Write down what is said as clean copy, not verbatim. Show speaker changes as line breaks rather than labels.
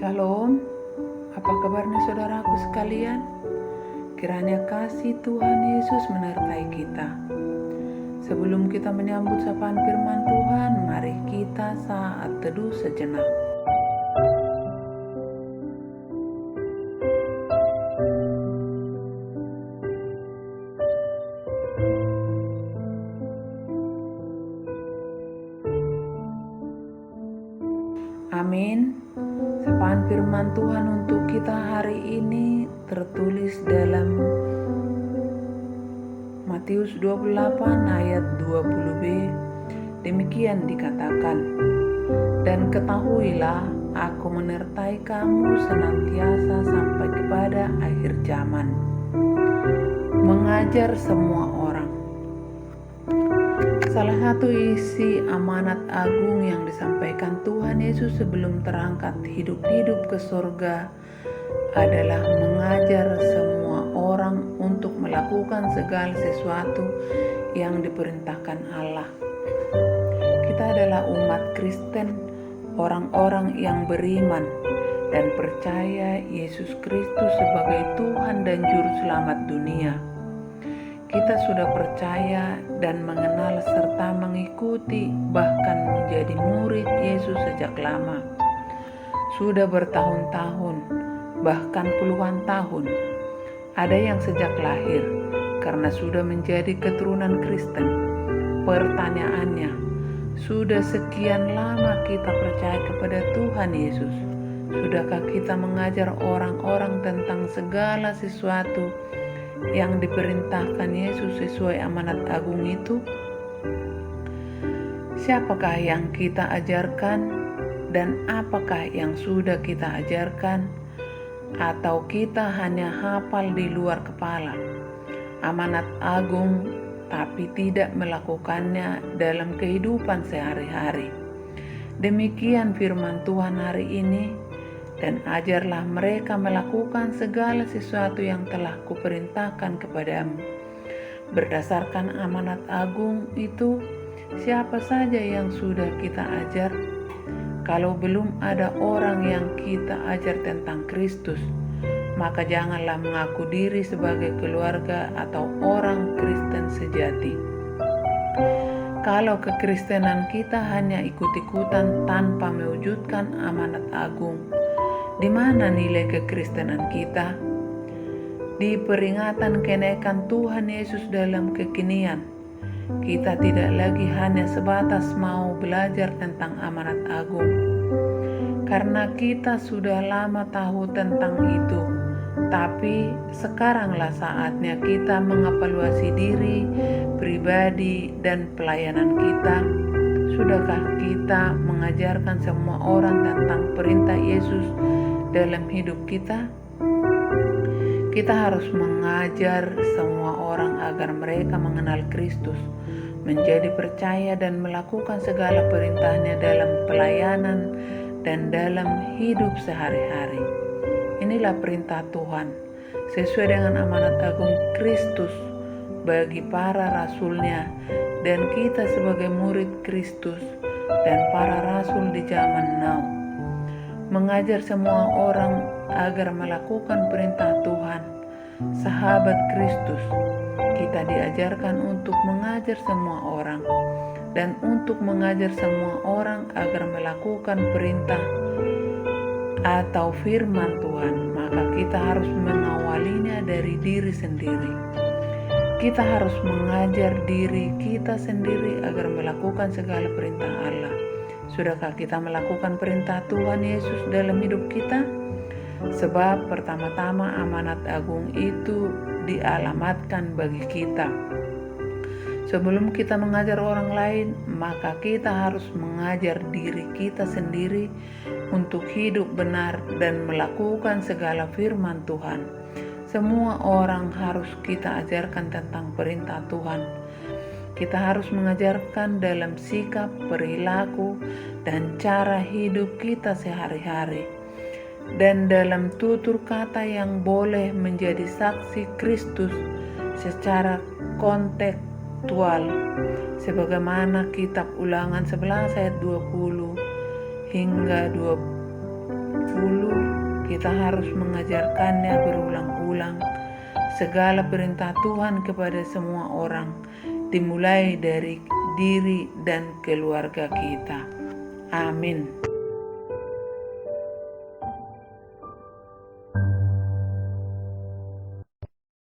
Shalom, apa kabarnya saudaraku sekalian? Kiranya kasih Tuhan Yesus menyertai kita. Sebelum kita menyambut sapaan firman Tuhan, mari kita saat teduh sejenak. Amin. Sapaan firman Tuhan untuk kita hari ini tertulis dalam Matius 28 ayat 20b. Demikian dikatakan, "Dan ketahuilah, aku menyertai kamu senantiasa sampai kepada akhir zaman." Mengajar semua orang. Salah satu isi amanat agung yang disampaikan Tuhan Yesus sebelum terangkat hidup-hidup ke surga adalah mengajar semua orang untuk melakukan segala sesuatu yang diperintahkan Allah. Kita adalah umat Kristen, orang-orang yang beriman dan percaya Yesus Kristus sebagai Tuhan dan Juru Selamat dunia. Kita sudah percaya dan mengenal serta mengikuti bahkan menjadi murid Yesus sejak lama. Sudah bertahun-tahun, bahkan puluhan tahun. Ada yang sejak lahir karena sudah menjadi keturunan Kristen. Pertanyaannya, sudah sekian lama kita percaya kepada Tuhan Yesus? Sudahkah kita mengajar orang-orang tentang segala sesuatu yang diperintahkan Yesus sesuai amanat agung itu? Siapakah yang kita ajarkan dan apakah yang sudah kita ajarkan? Atau kita hanya hafal di luar kepala amanat agung tapi tidak melakukannya dalam kehidupan sehari-hari? Demikian firman Tuhan hari ini. Dan ajarlah mereka melakukan segala sesuatu yang telah kuperintahkan kepadamu. Berdasarkan amanat agung itu, siapa saja yang sudah kita ajar? Kalau belum ada orang yang kita ajar tentang Kristus, maka janganlah mengaku diri sebagai keluarga atau orang Kristen sejati. Kalau kekristenan kita hanya ikut-ikutan tanpa mewujudkan amanat agung, di mana nilai kekristenan kita? Di peringatan kenaikan Tuhan Yesus dalam kekinian, kita tidak lagi hanya sebatas mau belajar tentang amanat agung. Karena kita sudah lama tahu tentang itu, tapi sekaranglah saatnya kita mengevaluasi diri, pribadi, dan pelayanan kita. Sudahkah kita mengajarkan semua orang tentang perintah Yesus dalam hidup kita? Kita harus mengajar semua orang agar mereka mengenal Kristus, menjadi percaya dan melakukan segala perintahnya dalam pelayanan dan dalam hidup sehari-hari. Inilah perintah Tuhan, sesuai dengan amanat agung Kristus bagi para rasulnya dan kita sebagai murid Kristus dan para rasul di zaman now. Mengajar semua orang agar melakukan perintah Tuhan, sahabat Kristus. Kita diajarkan untuk mengajar semua orang dan untuk mengajar semua orang agar melakukan perintah atau firman Tuhan, maka kita harus mengawalinya dari diri sendiri. Kita harus mengajar diri kita sendiri agar melakukan segala perintah Allah. Sudahkah kita melakukan perintah Tuhan Yesus dalam hidup kita? Sebab pertama-tama amanat agung itu dialamatkan bagi kita. Sebelum kita mengajar orang lain, maka kita harus mengajar diri kita sendiri untuk hidup benar dan melakukan segala firman Tuhan. Semua orang harus kita ajarkan tentang perintah Tuhan. Kita harus mengajarkan dalam sikap, perilaku, dan cara hidup kita sehari-hari. Dan dalam tutur kata yang boleh menjadi saksi Kristus secara kontekstual. Sebagaimana kitab Ulangan 11 ayat 20 hingga kita harus mengajarkannya berulang-ulang. Segala perintah Tuhan kepada semua orang, dimulai dari diri dan keluarga kita. Amin.